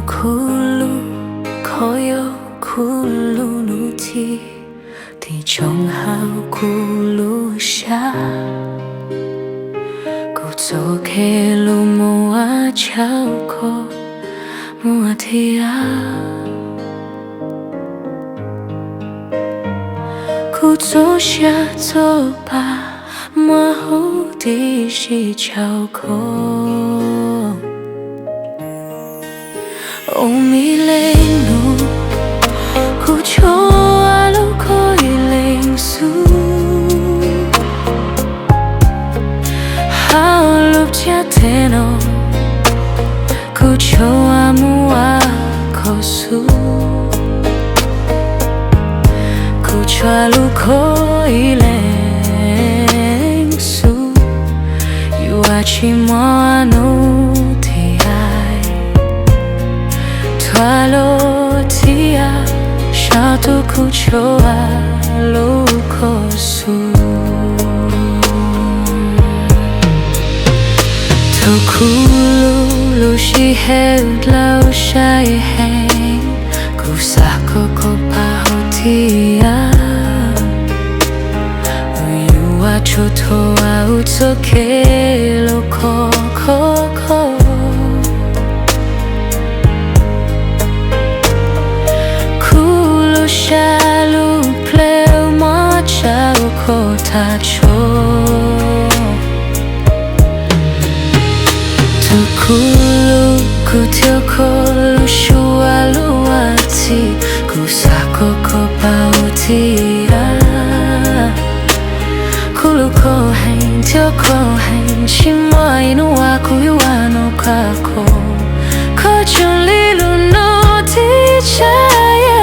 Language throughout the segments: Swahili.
kulu koyo kulu nuti ti chong hao kulu sha kutso ke lu mua chao ko mua tia kutso sha to ba mua ho di shi chao ko o mi le nu ku cho alu ko iling su how lu cha te no ku cho amu a ko su ku cho alu ko iling su you are chi mo no Alo tia shato kucho alo kosu Tokulu lo shi held lao shai hang kusako ko pahotia Uyu wa choto wa utsoke lo ko Shalu pleu ma chao ko ta cho Tukulu kutyo ko lu shua luati Kusako ko pautia Kulu ko hain tyo ko hain Shima inu wa kuyuwa no kako Ko chun lilu no ti chaya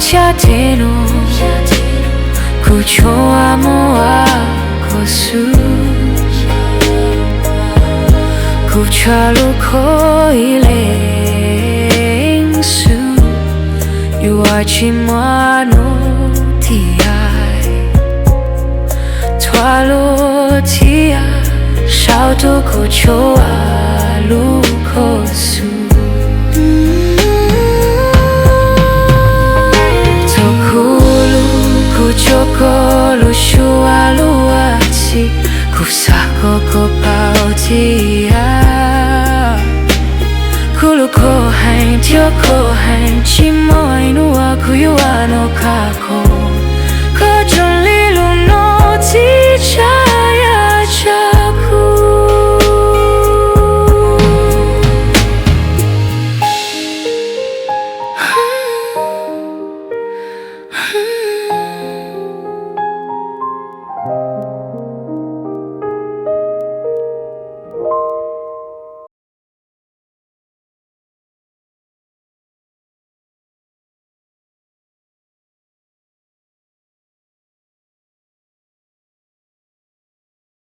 Chateno kucho amo a kosu kuchalu ko iling su you are chimano tiai twalo tia shauto kucho alu kosu Chokolo shua luati kusako ko pautia Kulu ko hain tyo ko hain chimo inu wa kuyuwa no kako